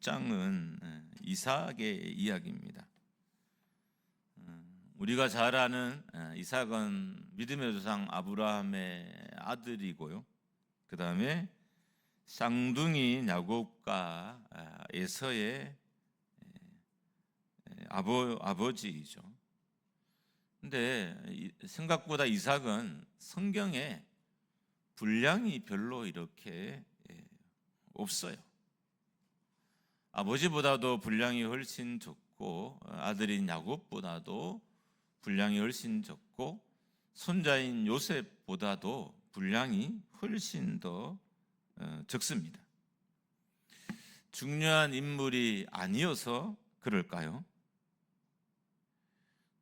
26장은 이삭의 이야기입니다. 우리가 잘 아는 이삭은 믿음의 조상 아브라함의 아들이고요. 그 다음에 쌍둥이 야곱과 에서의 아버지이죠. 근데 생각보다 이삭은 성경에 분량이 별로 이렇게 없어요. 아버지보다도 분량이 훨씬 적고 아들인 야곱보다도 분량이 훨씬 적고 손자인 요셉보다도 분량이 훨씬 더 적습니다. 중요한 인물이 아니어서 그럴까요?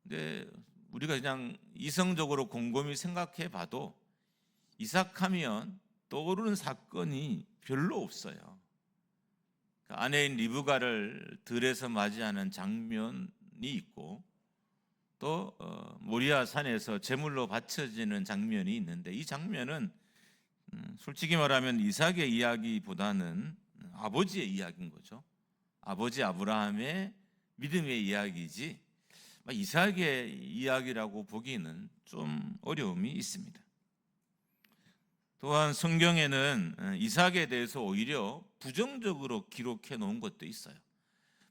근데 우리가 그냥 이성적으로 곰곰이 생각해 봐도 이삭하면 떠오르는 사건이 별로 없어요. 아내인 리브가를 들에서 맞이하는 장면이 있고 또 모리아 산에서 제물로 바쳐지는 장면이 있는데 이 장면은 솔직히 말하면 이삭의 이야기보다는 아버지의 이야기인 거죠. 아버지 아브라함의 믿음의 이야기지 이삭의 이야기라고 보기는 좀 어려움이 있습니다. 또한 성경에는 이삭에 대해서 오히려 부정적으로 기록해 놓은 것도 있어요.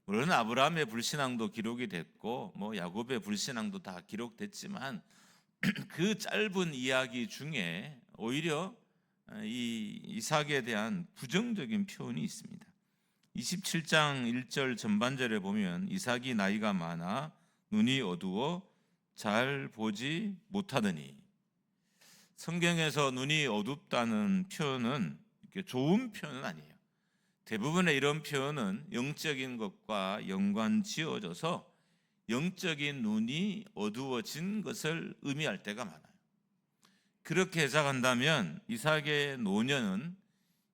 물론 아브라함의 불신앙도 기록이 됐고 야곱의 불신앙도 다 기록됐지만 그 짧은 이야기 중에 오히려 이 이삭에 대한 부정적인 표현이 있습니다. 27장 1절 전반절에 보면 이삭이 나이가 많아 눈이 어두워 잘 보지 못하더니, 성경에서 눈이 어둡다는 표현은 이렇게 좋은 표현은 아니에요. 대부분의 이런 표현은 영적인 것과 연관 지어져서 영적인 눈이 어두워진 것을 의미할 때가 많아요. 그렇게 해석한다면 이삭의 노년은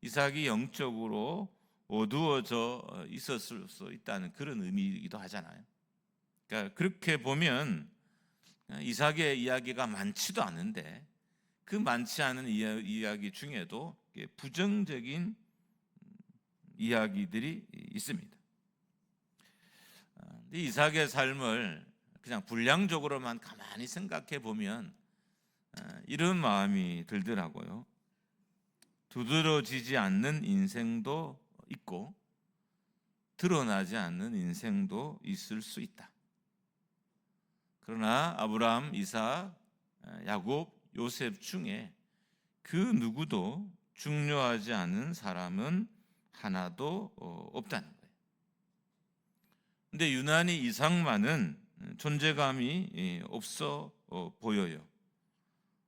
이삭이 영적으로 어두워져 있었을 수 있다는 그런 의미이기도 하잖아요. 그러니까 그렇게 보면 이삭의 이야기가 많지도 않은데 그 많지 않은 이야기 중에도 부정적인 이야기들이 있습니다. 이삭의 삶을 그냥 분량적으로만 가만히 생각해 보면 이런 마음이 들더라고요. 두드러지지 않는 인생도 있고 드러나지 않는 인생도 있을 수 있다. 그러나 아브라함, 이삭, 야곱, 요셉 중에 그 누구도 중요하지 않은 사람은 하나도 없다는 거예요. 근데 유난히 이삭만은 존재감이 없어 보여요.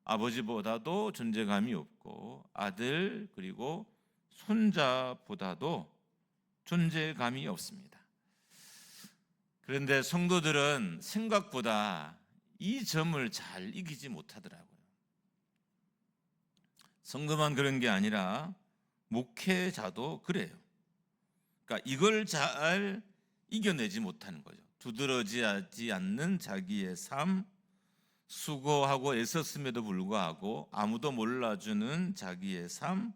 아버지보다도 존재감이 없고 아들 그리고 손자보다도 존재감이 없습니다. 그런데 성도들은 생각보다 이 점을 잘 이기지 못하더라고요. 성도만 그런 게 아니라 목회자도 그래요. 그러니까 이걸 잘 이겨내지 못하는 거죠. 두드러지지 않는 자기의 삶, 수고하고 애썼음에도 불구하고 아무도 몰라주는 자기의 삶,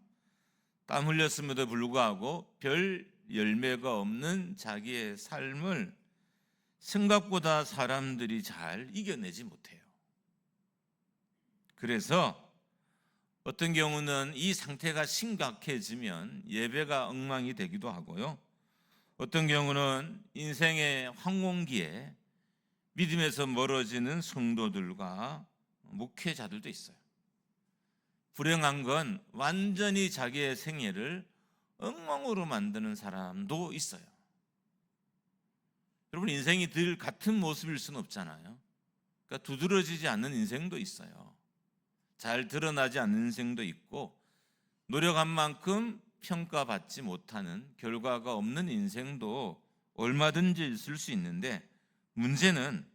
땀 흘렸음에도 불구하고 별 열매가 없는 자기의 삶을 생각보다 사람들이 잘 이겨내지 못해요. 그래서 어떤 경우는 이 상태가 심각해지면 예배가 엉망이 되기도 하고요. 어떤 경우는 인생의 황혼기에 믿음에서 멀어지는 성도들과 목회자들도 있어요. 불행한 건 완전히 자기의 생애를 엉망으로 만드는 사람도 있어요. 여러분, 인생이 늘 같은 모습일 수는 없잖아요. 그러니까 두드러지지 않는 인생도 있어요. 잘 드러나지 않는 인생도 있고 노력한 만큼 평가받지 못하는 결과가 없는 인생도 얼마든지 있을 수 있는데 문제는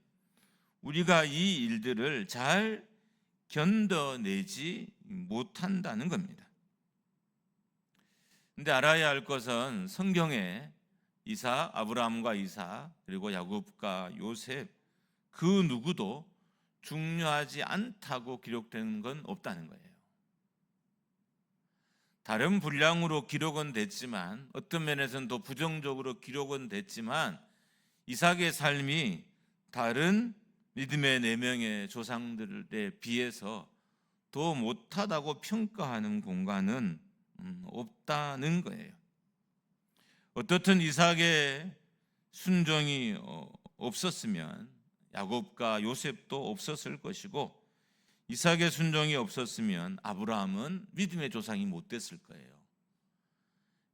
우리가 이 일들을 잘 견뎌내지 못한다는 겁니다. 근데 알아야 할 것은 성경에 아브라함과 이삭 그리고 야곱과 요셉 그 누구도 중요하지 않다고 기록된 건 없다는 거예요. 다른 분량으로 기록은 됐지만, 어떤 면에서는 더 부정적으로 기록은 됐지만, 이삭의 삶이 다른 믿음의 4명의 조상들에 비해서 더 못하다고 평가하는 공간은 없다는 거예요. 어떻든 이삭의 순종이 없었으면 야곱과 요셉도 없었을 것이고, 이삭의 순종이 없었으면 아브라함은 믿음의 조상이 못 됐을 거예요.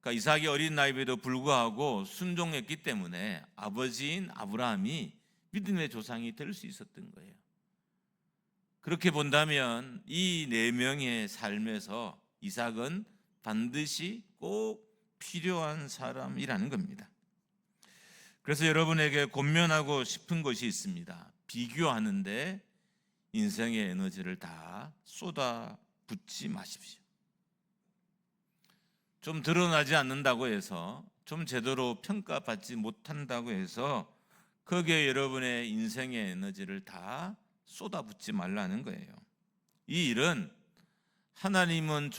그러니까 이삭이 어린 나이에도 불구하고 순종했기 때문에 아버지인 아브라함이 믿음의 조상이 될 수 있었던 거예요. 그렇게 본다면 이 4명의 삶에서 이삭은 반드시 꼭 필요한 사람이라는 겁니다. 그래서 여러분에게 권면하고 싶은 것이 있습니다. 비교하는데 인생의 에너지를 다 쏟아붓지 마십시오. 좀 드러나지 않는다고 해서, 좀 제대로 평가받지 못한다고 해서 거기에 여러분의 인생의 에너지를 다 쏟아붓지 말라는 거예요. 이 일은 하나님이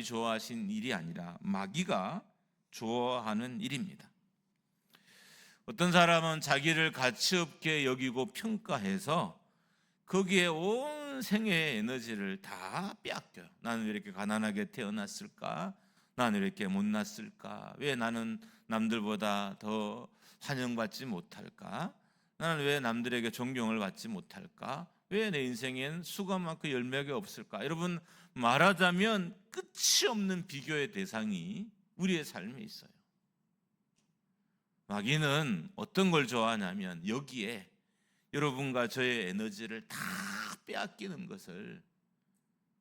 좋아하신 일이 아니라 마귀가 좋아하는 일입니다. 어떤 사람은 자기를 가치 없게 여기고 평가해서 거기에 온 생애의 에너지를 다 빼앗겨요. 나는 왜 이렇게 가난하게 태어났을까? 나는 왜 이렇게 못났을까? 왜 나는 남들보다 더 환영받지 못할까? 나는 왜 남들에게 존경을 받지 못할까? 왜 내 인생엔 수고만큼 열매가 없을까? 여러분, 말하자면 끝이 없는 비교의 대상이 우리의 삶에 있어요. 마귀는 어떤 걸 좋아하냐면 여기에 여러분과 저의 에너지를 다 빼앗기는 것을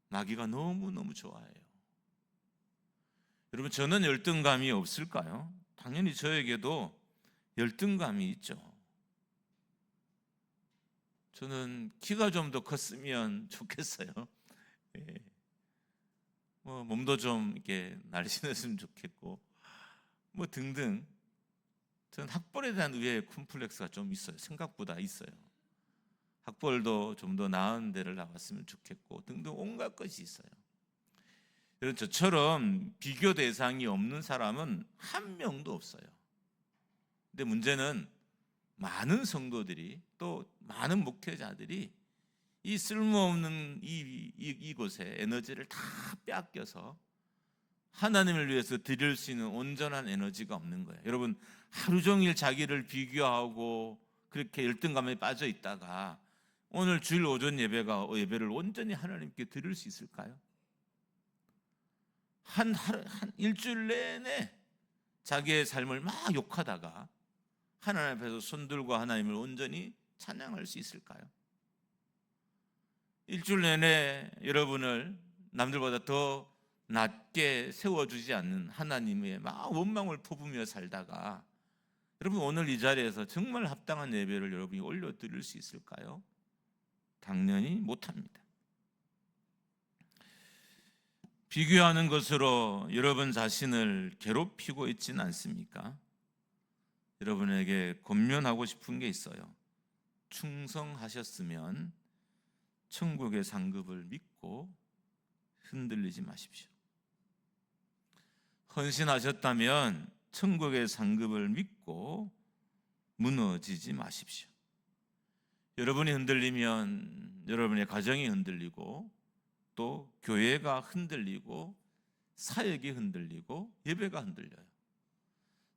마귀가 너무너무 좋아해요. 여러분, 저는 열등감이 없을까요? 당연히 저에게도 열등감이 있죠. 저는 키가 좀 더 컸으면 좋겠어요. 예. 몸도 좀 이렇게 날씬했으면 좋겠고, 등등. 저는 학벌에 대한 의외의 콤플렉스가 좀 있어요. 생각보다 있어요. 학벌도 좀 더 나은 데를 나왔으면 좋겠고, 등등 온갖 것이 있어요. 여러분, 저처럼 비교 대상이 없는 사람은 한 명도 없어요. 근데 문제는 많은 성도들이, 또 많은 목회자들이 이 쓸모없는 이곳에 에너지를 다 빼앗겨서 하나님을 위해서 드릴 수 있는 온전한 에너지가 없는 거예요. 여러분, 하루 종일 자기를 비교하고 그렇게 열등감에 빠져 있다가 오늘 주일 오전 예배를 온전히 하나님께 드릴 수 있을까요? 한 일주일 내내 자기의 삶을 막 욕하다가 하나님 앞에서 손들고 하나님을 온전히 찬양할 수 있을까요? 일주일 내내 여러분을 남들보다 더 낮게 세워주지 않는 하나님의 막 원망을 퍼부며 살다가 여러분, 오늘 이 자리에서 정말 합당한 예배를 여러분이 올려드릴 수 있을까요? 당연히 못합니다. 비교하는 것으로 여러분 자신을 괴롭히고 있지는 않습니까? 여러분에게 권면하고 싶은 게 있어요. 충성하셨으면 천국의 상급을 믿고 흔들리지 마십시오. 헌신하셨다면 천국의 상급을 믿고 무너지지 마십시오. 여러분이 흔들리면 여러분의 가정이 흔들리고, 또 교회가 흔들리고, 사역이 흔들리고, 예배가 흔들려요.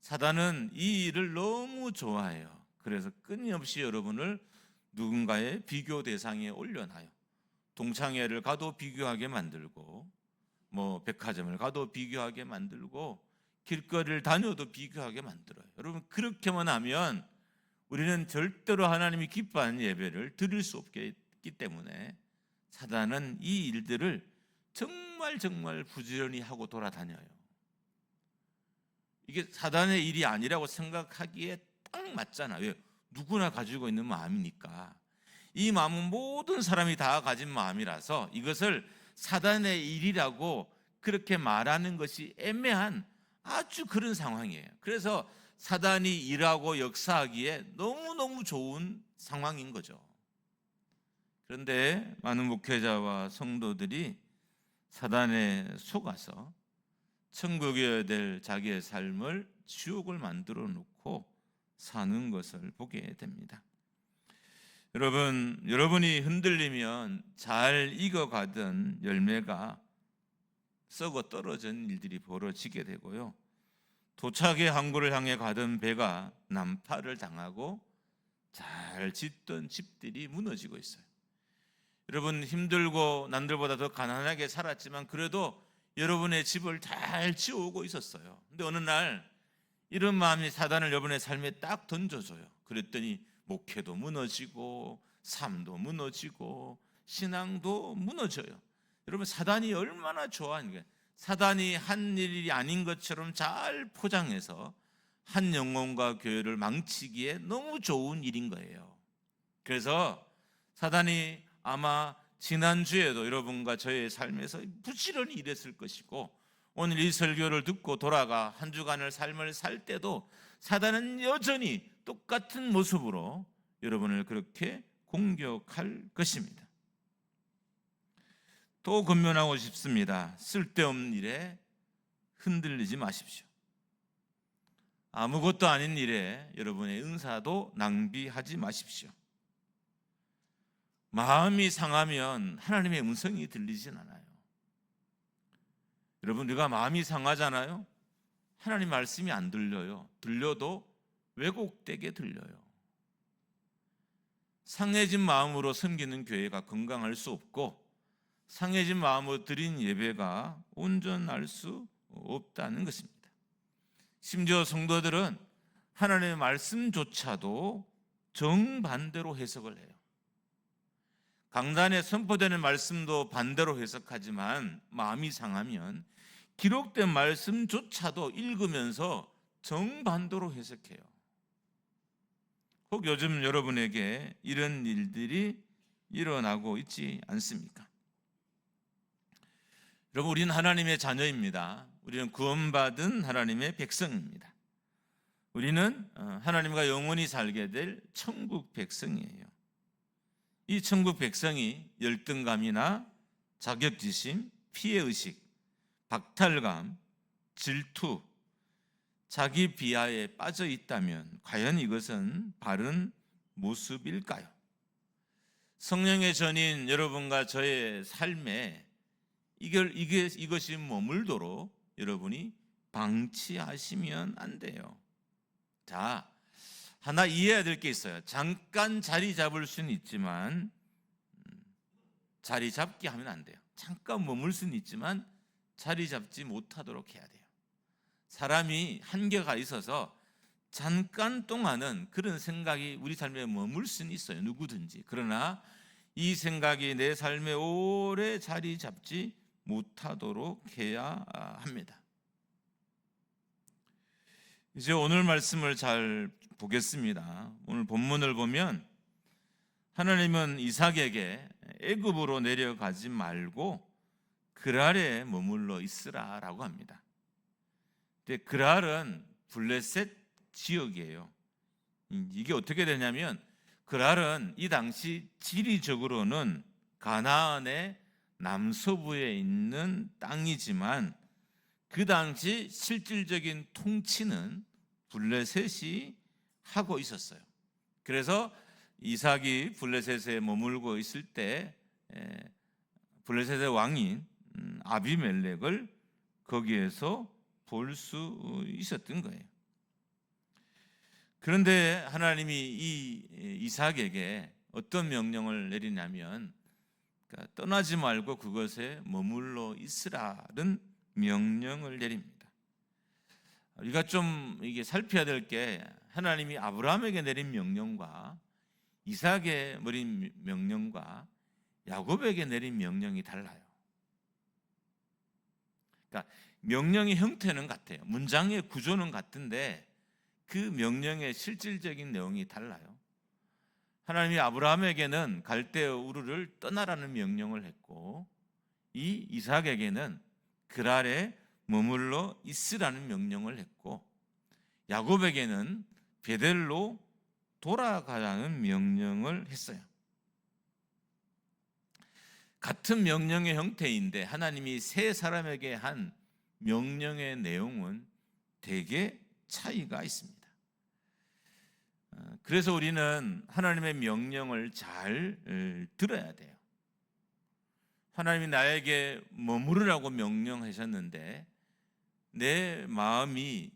사단은 이 일을 너무 좋아해요. 그래서 끊임없이 여러분을 누군가의 비교 대상에 올려놔요. 동창회를 가도 비교하게 만들고, 백화점을 가도 비교하게 만들고, 길거리를 다녀도 비교하게 만들어요. 여러분, 그렇게만 하면 우리는 절대로 하나님이 기뻐하는 예배를 드릴 수 없기 때문에 사단은 이 일들을 정말 부지런히 하고 돌아다녀요. 이게 사단의 일이 아니라고 생각하기에 딱 맞잖아요. 왜? 누구나 가지고 있는 마음이니까. 이 마음은 모든 사람이 다 가진 마음이라서 이것을 사단의 일이라고 그렇게 말하는 것이 애매한 아주 그런 상황이에요. 그래서 사단이 일하고 역사하기에 너무너무 좋은 상황인 거죠. 그런데 많은 목회자와 성도들이 사단에 속아서 천국이어야 될 자기의 삶을 지옥을 만들어 놓고 사는 것을 보게 됩니다. 여러분이 흔들리면 잘 익어가던 열매가 썩어 떨어진 일들이 벌어지게 되고요. 도착의 항구를 향해 가던 배가 난파를 당하고 잘 짓던 집들이 무너지고 있어요. 여러분 힘들고 남들보다 더 가난하게 살았지만 그래도 여러분의 집을 잘 지어오고 있었어요. 근데 어느 날 이런 마음이 사단을 여러분의 삶에 딱 던져줘요. 그랬더니 목회도 무너지고 삶도 무너지고 신앙도 무너져요. 여러분 사단이 얼마나 좋아하는 거예요. 사단이 한 일이 아닌 것처럼 잘 포장해서 한 영혼과 교회를 망치기에 너무 좋은 일인 거예요. 그래서 사단이 아마 지난주에도 여러분과 저의 삶에서 부지런히 일했을 것이고 오늘 이 설교를 듣고 돌아가 한 주간을 삶을 살 때도 사단은 여전히 똑같은 모습으로 여러분을 그렇게 공격할 것입니다. 또 권면하고 싶습니다. 쓸데없는 일에 흔들리지 마십시오. 아무것도 아닌 일에 여러분의 은사도 낭비하지 마십시오. 마음이 상하면 하나님의 음성이 들리진 않아요. 여러분 우리가 마음이 상하잖아요. 하나님 말씀이 안 들려요. 들려도 왜곡되게 들려요. 상해진 마음으로 섬기는 교회가 건강할 수 없고 상해진 마음으로 드린 예배가 온전할 수 없다는 것입니다. 심지어 성도들은 하나님의 말씀조차도 정반대로 해석을 해요. 강단에 선포되는 말씀도 반대로 해석하지만 마음이 상하면 기록된 말씀조차도 읽으면서 정반대로 해석해요. 혹 요즘 여러분에게 이런 일들이 일어나고 있지 않습니까? 여러분 우리는 하나님의 자녀입니다. 우리는 구원받은 하나님의 백성입니다. 우리는 하나님과 영원히 살게 될 천국 백성이에요. 이 천국 백성이 열등감이나 자격지심, 피해의식, 박탈감, 질투, 자기 비하에 빠져 있다면 과연 이것은 바른 모습일까요? 성령의 전인 여러분과 저의 삶에 이것이 머물도록 여러분이 방치하시면 안 돼요. 자, 하나 이해해야 될 게 있어요. 잠깐 자리 잡을 수는 있지만 자리 잡기 하면 안 돼요. 잠깐 머물 수는 있지만 자리 잡지 못하도록 해야 돼요. 사람이 한계가 있어서 잠깐 동안은 그런 생각이 우리 삶에 머물 수는 있어요. 누구든지. 그러나 이 생각이 내 삶에 오래 자리 잡지 못하도록 해야 합니다. 이제 오늘 말씀을 잘 보겠습니다. 오늘 본문을 보면 하나님은 이삭에게 애굽으로 내려가지 말고 그랄에 머물러 있으라라고 합니다. 근데 그랄은 블레셋 지역이에요. 이게 어떻게 되냐면 그랄은 이 당시 지리적으로는 가나안의 남서부에 있는 땅이지만 그 당시 실질적인 통치는 블레셋이 하고 있었어요. 그래서 이삭이 블레셋에 머물고 있을 때 블레셋의 왕인 아비멜렉을 거기에서 볼 수 있었던 거예요. 그런데 하나님이 이 이삭에게 어떤 명령을 내리냐면 떠나지 말고 그것에 머물러 있으라는 명령을 내립니다. 우리가 좀 이게 살펴야 될 게 하나님이 아브라함에게 내린 명령과 이삭에게 내린 명령과 야곱에게 내린 명령이 달라요. 그러니까 명령의 형태는 같아요. 문장의 구조는 같은데 그 명령의 실질적인 내용이 달라요. 하나님이 아브라함에게는 갈대아 우르를 떠나라는 명령을 했고 이 이삭에게는 그랄에 머물러 있으라는 명령을 했고 야곱에게는 베델로 돌아가라는 명령을 했어요. 같은 명령의 형태인데 하나님이 세 사람에게 한 명령의 내용은 되게 차이가 있습니다. 그래서 우리는 하나님의 명령을 잘 들어야 돼요. 하나님이 나에게 머무르라고 명령하셨는데 내 마음이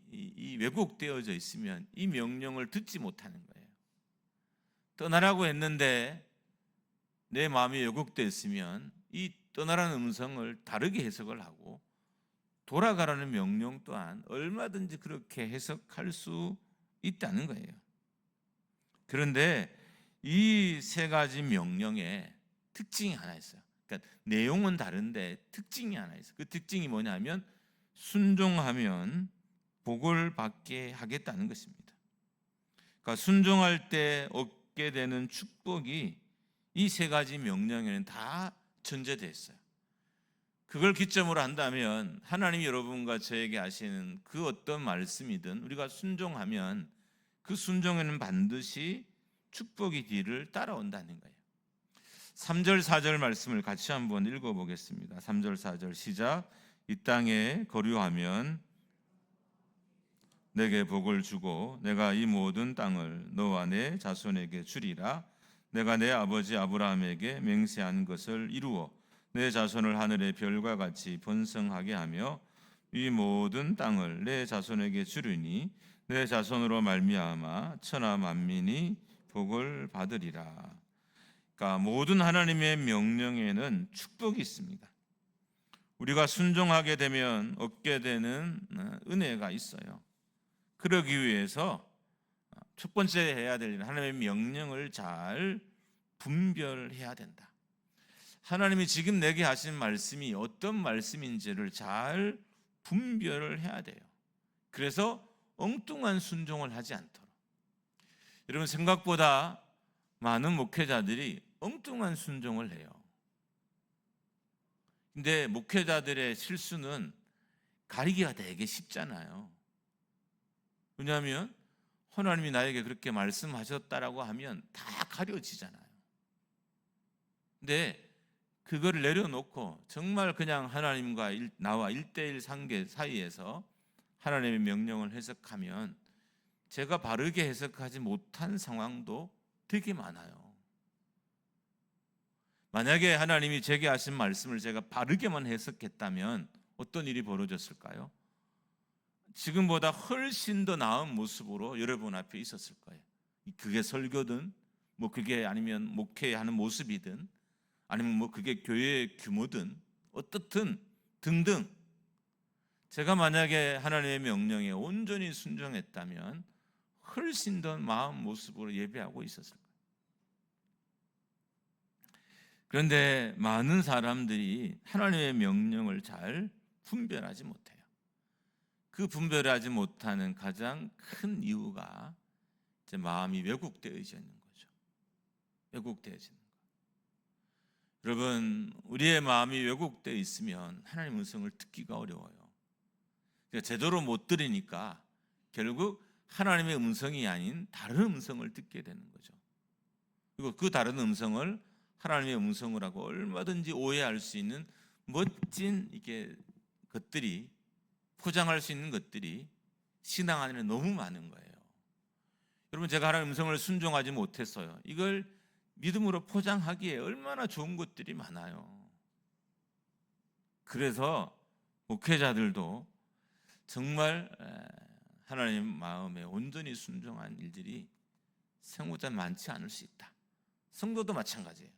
왜곡되어져 있으면 이 명령을 듣지 못하는 거예요. 떠나라고 했는데 내 마음이 왜곡되어 있으면 이 떠나라는 음성을 다르게 해석을 하고 돌아가라는 명령 또한 얼마든지 그렇게 해석할 수 있다는 거예요. 그런데 이 세 가지 명령에 특징이 하나 있어요. 그러니까 내용은 다른데 특징이 하나 있어요. 그 특징이 뭐냐면 순종하면 복을 받게 하겠다는 것입니다. 그러니까 순종할 때 얻게 되는 축복이 이 세 가지 명령에는 다 전제되어 있어요. 그걸 기점으로 한다면 하나님이 여러분과 저에게 하시는 그 어떤 말씀이든 우리가 순종하면 그 순종에는 반드시 축복이 뒤를 따라온다는 거예요. 3절 4절 말씀을 같이 한번 읽어보겠습니다. 3절 4절 시작. 이 땅에 거류하면 내게 복을 주고 내가 이 모든 땅을 너와 내 자손에게 주리라. 내가 내 아버지 아브라함에게 맹세한 것을 이루어 내 자손을 하늘의 별과 같이 번성하게 하며 이 모든 땅을 내 자손에게 주리니 내 자손으로 말미암아 천하 만민이 복을 받으리라. 그러니까 모든 하나님의 명령에는 축복이 있습니다. 우리가 순종하게 되면 얻게 되는 은혜가 있어요. 그러기 위해서 첫 번째 해야 될 일은 하나님의 명령을 잘 분별해야 된다. 하나님이 지금 내게 하신 말씀이 어떤 말씀인지를 잘 분별을 해야 돼요. 그래서 엉뚱한 순종을 하지 않도록. 여러분, 생각보다 많은 목회자들이 엉뚱한 순종을 해요. 근데 목회자들의 실수는 가리기가 되게 쉽잖아요. 왜냐하면 하나님이 나에게 그렇게 말씀하셨다라고 하면 다 가려지잖아요. 근데 그거를 내려놓고 정말 그냥 하나님과 나와 1대1 관계 사이에서 하나님의 명령을 해석하면 제가 바르게 해석하지 못한 상황도 되게 많아요. 만약에 하나님이 제게 하신 말씀을 제가 바르게만 해석했다면 어떤 일이 벌어졌을까요? 지금보다 훨씬 더 나은 모습으로 여러분 앞에 있었을 거예요. 그게 설교든 뭐 그게 아니면 목회하는 모습이든 아니면 뭐 그게 교회의 규모든 어떻든 등등, 제가 만약에 하나님의 명령에 온전히 순종했다면 훨씬 더 나은 모습으로 예배하고 있었을 거예요. 그런데 많은 사람들이 하나님의 명령을 잘 분별하지 못해요. 그 분별하지 못하는 가장 큰 이유가 이제 마음이 왜곡되어져 있는 거죠. 왜곡되어지는 거. 여러분, 우리의 마음이 왜곡되어 있으면 하나님의 음성을 듣기가 어려워요. 그러니까 제대로 못 들으니까 결국 하나님의 음성이 아닌 다른 음성을 듣게 되는 거죠. 그리고 그 다른 음성을 하나님의 음성을 하고 얼마든지 오해할 수 있는 멋진 이게 것들이, 포장할 수 있는 것들이 신앙 안에는 너무 많은 거예요. 여러분, 제가 하나님의 음성을 순종하지 못했어요. 이걸 믿음으로 포장하기에 얼마나 좋은 것들이 많아요. 그래서 목회자들도 정말 하나님 마음에 온전히 순종한 일들이 생각보다 많지 않을 수 있다. 성도도 마찬가지예요.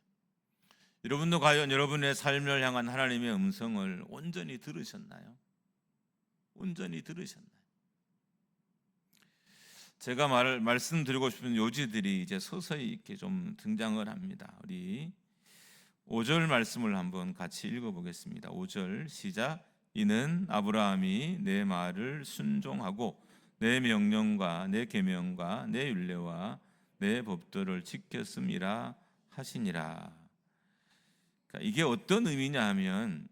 여러분도 과연 여러분의 삶을 향한 하나님의 음성을 온전히 들으셨나요? 온전히 들으셨나요? 제가 말씀드리고 싶은 요지들이 이제 서서히 이렇게 좀 등장을 합니다. 우리 5절 말씀을 한번 같이 읽어보겠습니다. 5절 시작. 이는 아브라함이 내 말을 순종하고 내 명령과 내 계명과 내 율례와 내 법도를 지켰음이라 하시니라. 그러니까 이게 어떤 의미냐 하면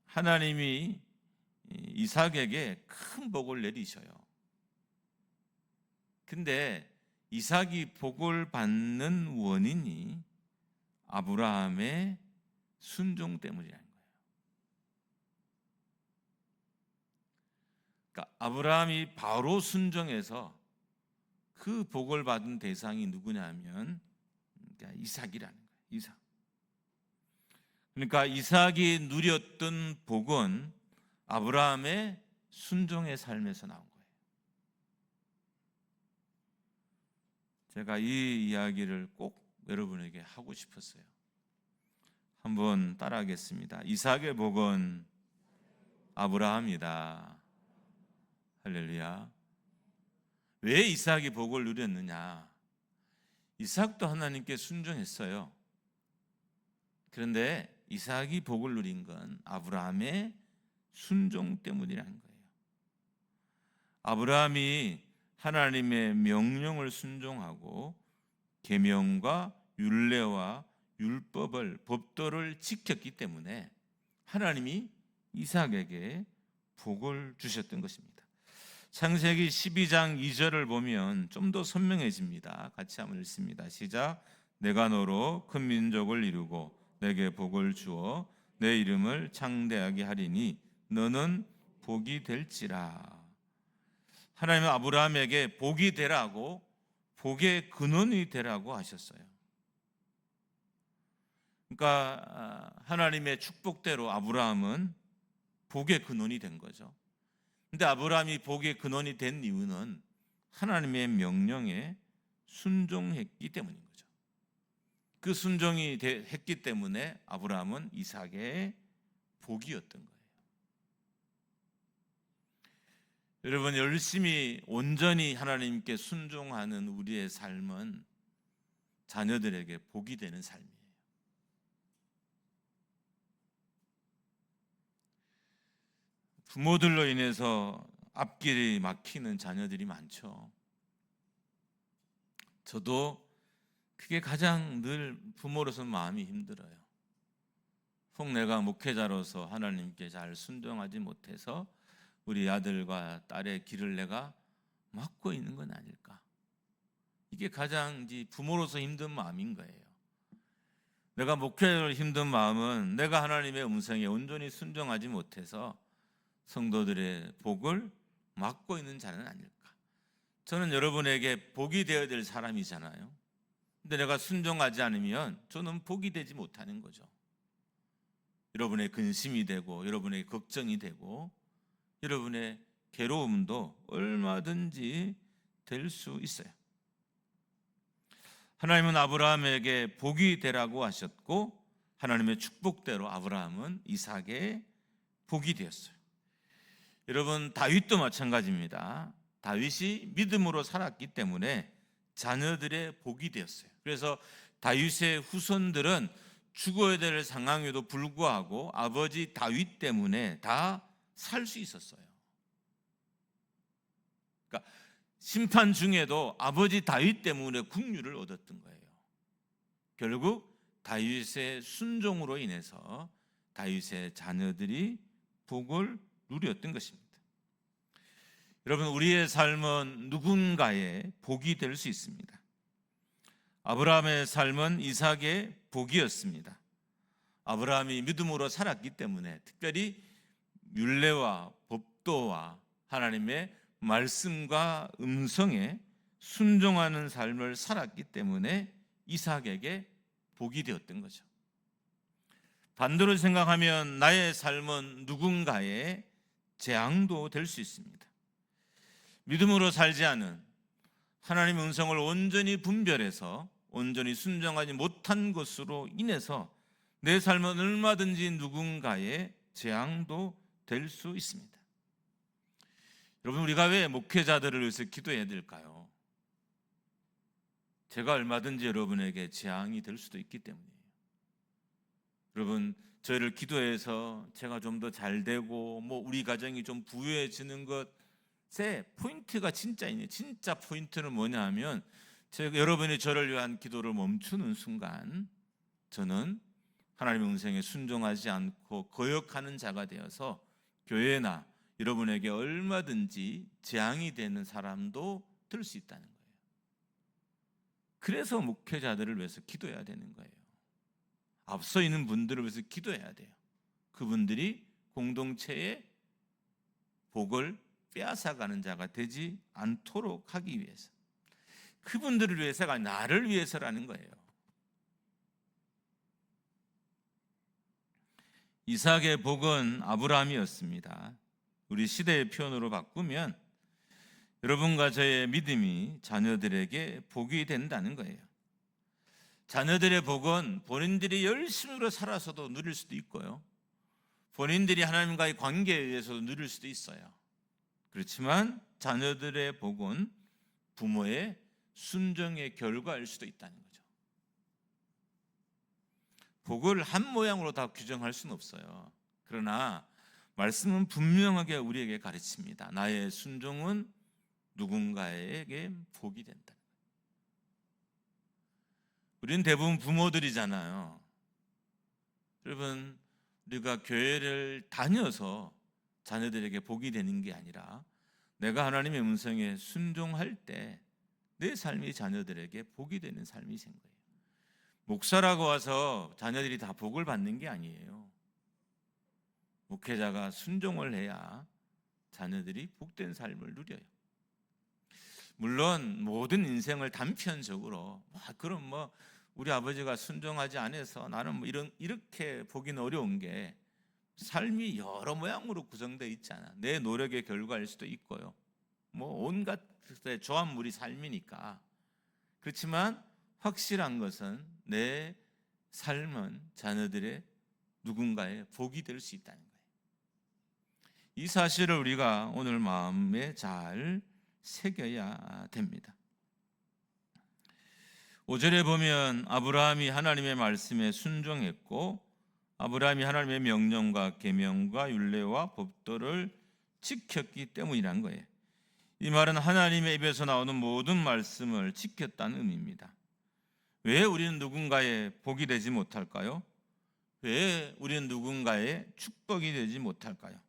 하나님이 이삭에게 큰 복을 내리셔요. 근데 이삭이 복을 받는 원인이 아브라함의 순종 때문이라는 거예요. 아브라함이 바로 순종해서 그 복을 받은 대상이 누구냐면 이삭이라는 거예요. 이삭. 그러니까 이삭이 누렸던 복은 아브라함의 순종의 삶에서 나온 거예요. 제가 이 이야기를 꼭 여러분에게 하고 싶었어요. 한번 따라하겠습니다. 이삭의 복은 아브라함이다. 할렐루야. 왜 이삭이 복을 누렸느냐? 이삭도 하나님께 순종했어요. 그런데 이삭이 복을 누린 건 아브라함의 순종 때문이라는 거예요. 아브라함이 하나님의 명령을 순종하고 계명과 율례와 율법을, 법도를 지켰기 때문에 하나님이 이삭에게 복을 주셨던 것입니다. 창세기 12장 2절을 보면 좀 더 선명해집니다. 같이 한번 읽습니다. 시작. 내가 너로 큰 민족을 이루고 내게 복을 주어 내 이름을 창대하게 하리니 너는 복이 될지라. 하나님은 아브라함에게 복이 되라고, 복의 근원이 되라고 하셨어요. 그러니까 하나님의 축복대로 아브라함은 복의 근원이 된 거죠. 근데 아브라함이 복의 근원이 된 이유는 하나님의 명령에 순종했기 때문인 거죠. 그 순종이 했기 때문에 아브라함은 이삭의 복이었던 거예요. 여러분, 열심히 온전히 하나님께 순종하는 우리의 삶은 자녀들에게 복이 되는 삶이에요. 부모들로 인해서 앞길이 막히는 자녀들이 많죠. 저도 그게 가장 늘 부모로서 마음이 힘들어요. 혹 내가 목회자로서 하나님께 잘 순종하지 못해서 우리 아들과 딸의 길을 내가 막고 있는 건 아닐까. 이게 가장 부모로서 힘든 마음인 거예요. 내가 목회자로 힘든 마음은 내가 하나님의 음성에 온전히 순종하지 못해서 성도들의 복을 막고 있는 자는 아닐까. 저는 여러분에게 복이 되어야 될 사람이잖아요. 근데 내가 순종하지 않으면 저는 복이 되지 못하는 거죠. 여러분의 근심이 되고 여러분의 걱정이 되고 여러분의 괴로움도 얼마든지 될 수 있어요. 하나님은 아브라함에게 복이 되라고 하셨고 하나님의 축복대로 아브라함은 이삭의 복이 되었어요. 여러분, 다윗도 마찬가지입니다. 다윗이 믿음으로 살았기 때문에 자녀들의 복이 되었어요. 그래서 다윗의 후손들은 죽어야 될 상황에도 불구하고 아버지 다윗 때문에 다 살 수 있었어요. 그러니까 심판 중에도 아버지 다윗 때문에 국류를 얻었던 거예요. 결국 다윗의 순종으로 인해서 다윗의 자녀들이 복을 누렸던 것입니다. 여러분, 우리의 삶은 누군가의 복이 될 수 있습니다. 아브라함의 삶은 이삭의 복이었습니다. 아브라함이 믿음으로 살았기 때문에 특별히 율례와 법도와 하나님의 말씀과 음성에 순종하는 삶을 살았기 때문에 이삭에게 복이 되었던 거죠. 반대로 생각하면 나의 삶은 누군가의 재앙도 될 수 있습니다. 믿음으로 살지 않은, 하나님의 음성을 온전히 분별해서 온전히 순종하지 못한 것으로 인해서 내 삶은 얼마든지 누군가의 재앙도 될 수 있습니다. 여러분, 우리가 왜 목회자들을 위해서 기도해야 될까요? 제가 얼마든지 여러분에게 재앙이 될 수도 있기 때문이에요. 여러분, 저희를 기도해서 제가 좀 더 잘 되고 우리 가정이 좀 부유해지는 것에 포인트가 진짜 있네요. 진짜 포인트는 뭐냐 하면 여러분이 저를 위한 기도를 멈추는 순간 저는 하나님의 음성에 순종하지 않고 거역하는 자가 되어서 교회나 여러분에게 얼마든지 재앙이 되는 사람도 될 수 있다는 거예요. 그래서 목회자들을 위해서 기도해야 되는 거예요. 앞서 있는 분들을 위해서 기도해야 돼요. 그분들이 공동체의 복을 빼앗아가는 자가 되지 않도록 하기 위해서, 그분들을 위해서가 아니라 나를 위해서라는 거예요. 이삭의 복은 아브라함이었습니다. 우리 시대의 표현으로 바꾸면 여러분과 저의 믿음이 자녀들에게 복이 된다는 거예요. 자녀들의 복은 본인들이 열심으로 살아서도 누릴 수도 있고요, 본인들이 하나님과의 관계에 의해서도 누릴 수도 있어요. 그렇지만 자녀들의 복은 부모의 순종의 결과일 수도 있다는 거죠. 복을 한 모양으로 다 규정할 수는 없어요. 그러나 말씀은 분명하게 우리에게 가르칩니다. 나의 순종은 누군가에게 복이 된다. 우리는 대부분 부모들이잖아요. 여러분, 우리가 교회를 다녀서 자녀들에게 복이 되는 게 아니라 내가 하나님의 음성에 순종할 때 내 삶이 자녀들에게 복이 되는 삶이 된 거예요. 목사라고 와서 자녀들이 다 복을 받는 게 아니에요. 목회자가 순종을 해야 자녀들이 복된 삶을 누려요. 물론 모든 인생을 단편적으로 그럼 우리 아버지가 순종하지 않아서 나는 이렇게 보기는 어려운 게, 삶이 여러 모양으로 구성되어 있잖아. 내 노력의 결과일 수도 있고요, 온갖 조합물이 삶이니까. 그렇지만 확실한 것은 내 삶은 자녀들의 누군가의 복이 될 수 있다는 거예요. 이 사실을 우리가 오늘 마음에 잘 새겨야 됩니다. 5절에 보면 아브라함이 하나님의 말씀에 순종했고 아브라함이 하나님의 명령과 계명과 율례와 법도를 지켰기 때문이란 거예요. 이 말은 하나님의 입에서 나오는 모든 말씀을 지켰다는 의미입니다. 왜 우리는 누군가의 복이 되지 못할까요? 왜 우리는 누군가의 축복이 되지 못할까요?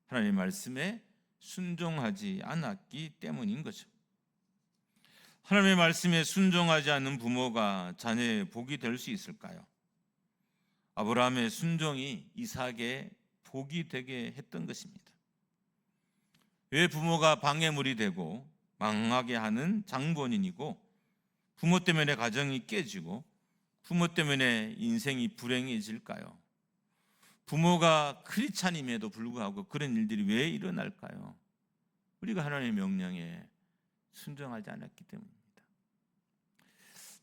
하나님의 말씀에 순종하지 않았기 때문인 거죠. 하나님의 말씀에 순종하지 않는 부모가 자녀의 복이 될 수 있을까요? 아브라함의 순종이 이삭의 복이 되게 했던 것입니다. 왜 부모가 방해물이 되고 망하게 하는 장본인이고 부모 때문에 가정이 깨지고 부모 때문에 인생이 불행해질까요? 부모가 크리스찬임에도 불구하고 그런 일들이 왜 일어날까요? 우리가 하나님의 명령에 순종하지 않았기 때문입니다.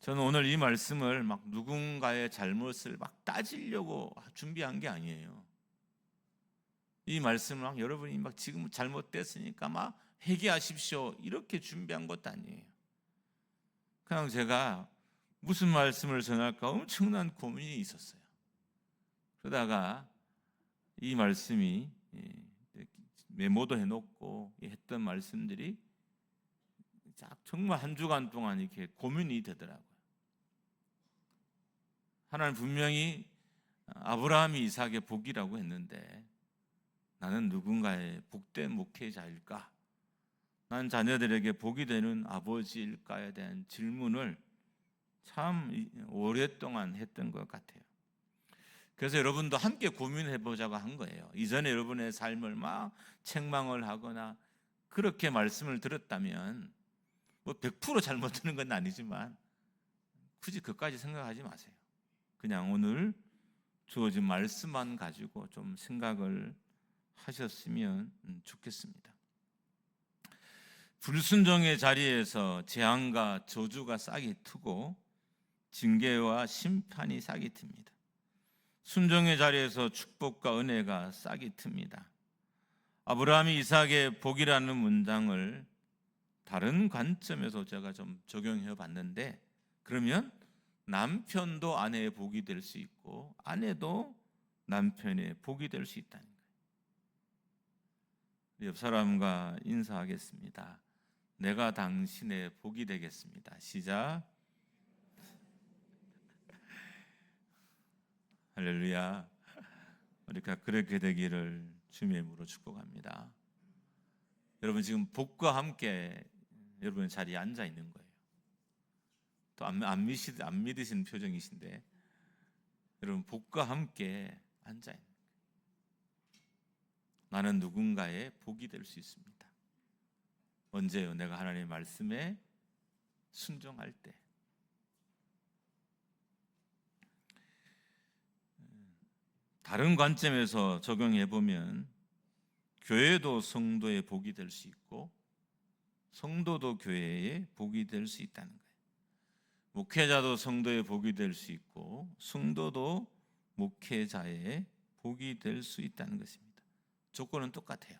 저는 오늘 이 말씀을 누군가의 잘못을 따지려고 준비한 게 아니에요. 이 말씀을 여러분이 지금 잘못됐으니까 회개하십시오 이렇게 준비한 것도 아니에요. 그냥 제가 무슨 말씀을 전할까 엄청난 고민이 있었어요. 그러다가 이 말씀이 메모도 해놓고 했던 말씀들이 정말 한 주간 동안 이렇게 고민이 되더라고요. 하나님 분명히 아브라함이 이삭의 복이라고 했는데 나는 누군가의 복된 목회자일까? 난 자녀들에게 복이 되는 아버지일까에 대한 질문을 참 오랫동안 했던 것 같아요. 그래서 여러분도 함께 고민해 보자고 한 거예요. 이전에 여러분의 삶을 책망을 하거나 그렇게 말씀을 들었다면 100% 잘못 듣는 건 아니지만 굳이 그까지 생각하지 마세요. 그냥 오늘 주어진 말씀만 가지고 좀 생각을 하셨으면 좋겠습니다. 불순종의 자리에서 재앙과 저주가 싹이 트고 징계와 심판이 싹이 틉니다. 순종의 자리에서 축복과 은혜가 싹이 틉니다. 아브라함이 이삭의 복이라는 문장을 다른 관점에서 제가 좀 적용해 봤는데, 그러면 남편도 아내의 복이 될 수 있고 아내도 남편의 복이 될 수 있다는 거예요. 옆 사람과 인사하겠습니다. 내가 당신의 복이 되겠습니다. 시작. 할렐루야. 우리가 그렇게 되기를 주님의 이름으로 축복합니다. 여러분 지금 복과 함께 여러분의 자리에 앉아 있는 거예요. 또 안 믿으시는 표정이신데 여러분 복과 함께 앉아 있는 거예요. 나는 누군가의 복이 될 수 있습니다. 언제요? 내가 하나님의 말씀에 순종할 때. 다른 관점에서 적용해 보면 교회도 성도의 복이 될 수 있고 성도도 교회의 복이 될 수 있다는 거예요. 목회자도 성도의 복이 될 수 있고 성도도 목회자의 복이 될 수 있다는 것입니다. 조건은 똑같아요.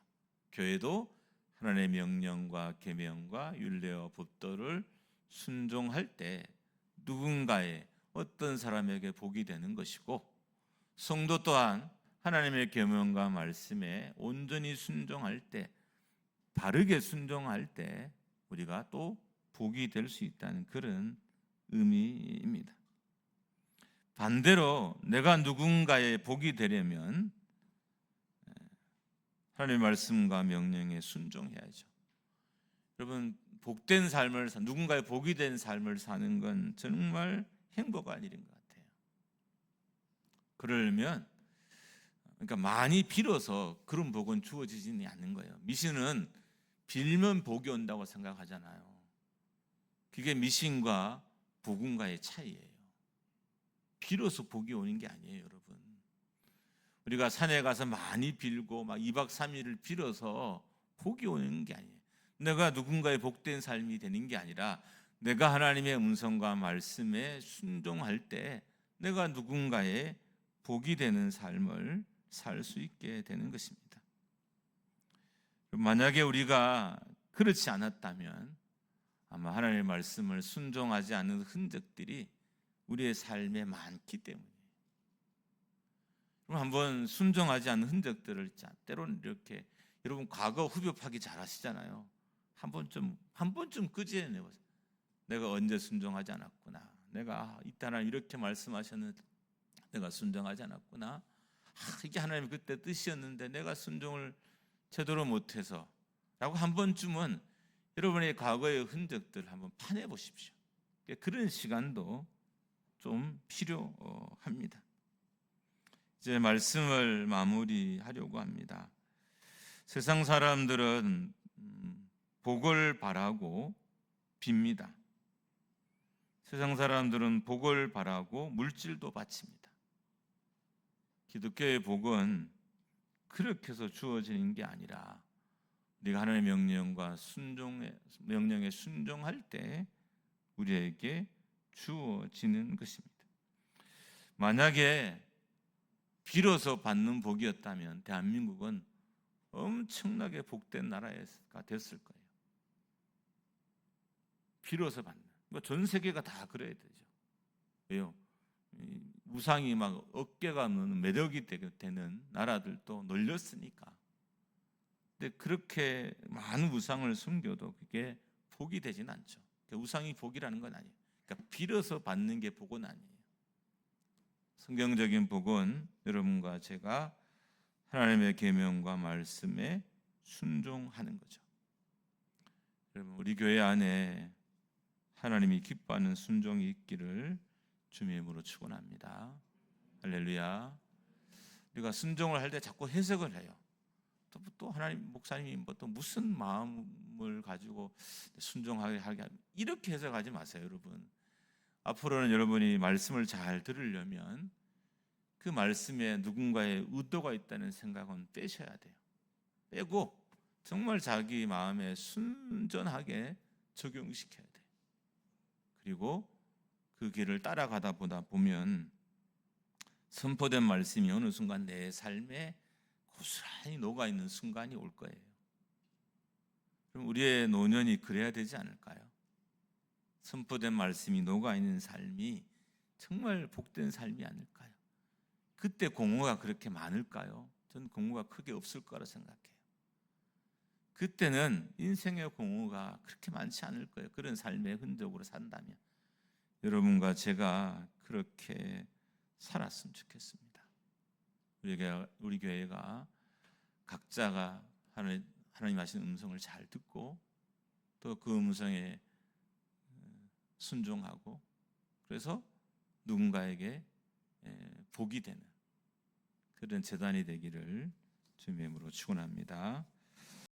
교회도 하나님의 명령과 계명과 율례와 법도를 순종할 때 누군가의 어떤 사람에게 복이 되는 것이고 성도 또한 하나님의 계명과 말씀에 온전히 순종할 때, 바르게 순종할 때 우리가 또 복이 될 수 있다는 그런 의미입니다. 반대로 내가 누군가의 복이 되려면 하나님의 말씀과 명령에 순종해야죠. 여러분, 복된 삶을 누군가의 복이 된 삶을 사는 건 정말 행복한 일인 것 같아요. 그러려면 그러니까 많이 빌어서 그런 복은 주어지지는 않는 거예요. 미신은 빌면 복이 온다고 생각하잖아요. 그게 미신과 복음과의 차이예요. 빌어서 복이 오는 게 아니에요, 여러분. 우리가 산에 가서 많이 빌고 막 2박 3일을 빌어서 복이 오는 게 아니에요. 내가 누군가의 복된 삶이 되는 게 아니라 내가 하나님의 음성과 말씀에 순종할 때 내가 누군가의 복이 되는 삶을 살 수 있게 되는 것입니다. 만약에 우리가 그렇지 않았다면 아마 하나님의 말씀을 순종하지 않는 흔적들이 우리의 삶에 많기 때문이에요. 그럼 한번 순종하지 않는 흔적들을 때로는 이렇게 여러분 과거 후벼파기 잘 하시잖아요. 한 번쯤 끄집어내보세요. 내가 언제 순종하지 않았구나. 내가 이때 하나님 이렇게 말씀하셨는데 내가 순종하지 않았구나. 이게 하나님 그때 뜻이었는데 내가 순종을 제대로 못해서 라고 한 번쯤은 여러분의 과거의 흔적들을 한번 파내 보십시오. 그런 시간도 좀 필요합니다. 이제 말씀을 마무리하려고 합니다. 세상 사람들은 복을 바라고 빕니다. 세상 사람들은 복을 바라고 물질도 바칩니다. 기독교의 복은 그렇게 해서 주어지는 게 아니라 우리가 하나님의 명령에 순종할 때 우리에게 주어지는 것입니다. 만약에 빌어서 받는 복이었다면 대한민국은 엄청나게 복된 나라가 됐을 거예요. 빌어서 받는. 전 세계가 다 그래야 되죠. 왜요? 우상이 막 어깨가 매력이 되는 나라들도 널렸으니까. 근데 그렇게 많은 우상을 숨겨도 그게 복이 되진 않죠. 우상이 복이라는 건 아니에요. 그러니까 빌어서 받는 게 복은 아니에요. 성경적인 복은 여러분과 제가 하나님의 계명과 말씀에 순종하는 거죠. 여러분, 우리 교회 안에 하나님이 기뻐하는 순종이 있기를 주님의 이름으로 축원합니다. 할렐루야. 우리가 순종을 할 때 자꾸 해석을 해요. 또 하나님 목사님이 또 무슨 마음을 가지고 순종하게 하게 이렇게 해석하지 마세요, 여러분. 앞으로는 여러분이 말씀을 잘 들으려면 그 말씀에 누군가의 의도가 있다는 생각은 빼셔야 돼요. 빼고 정말 자기 마음에 순전하게 적용시켜야 돼요. 그리고 그 길을 따라가다 보다 보면 선포된 말씀이 어느 순간 내 삶에 고스란히 녹아있는 순간이 올 거예요. 그럼 우리의 노년이 그래야 되지 않을까요? 선포된 말씀이 녹아있는 삶이 정말 복된 삶이 아닐까요? 그때 공허가 그렇게 많을까요? 저는 공허가 크게 없을 거라 생각해요. 그때는 인생의 공허가 그렇게 많지 않을 거예요. 그런 삶의 흔적으로 산다면 여러분과 제가 그렇게 살았으면 좋겠습니다. 우리 교회가 각자가 하나님 하시는 음성을 잘 듣고 또 그 음성에 순종하고 그래서 누군가에게 복이 되는 그런 재단이 되기를 주님의 이름으로 축원합니다.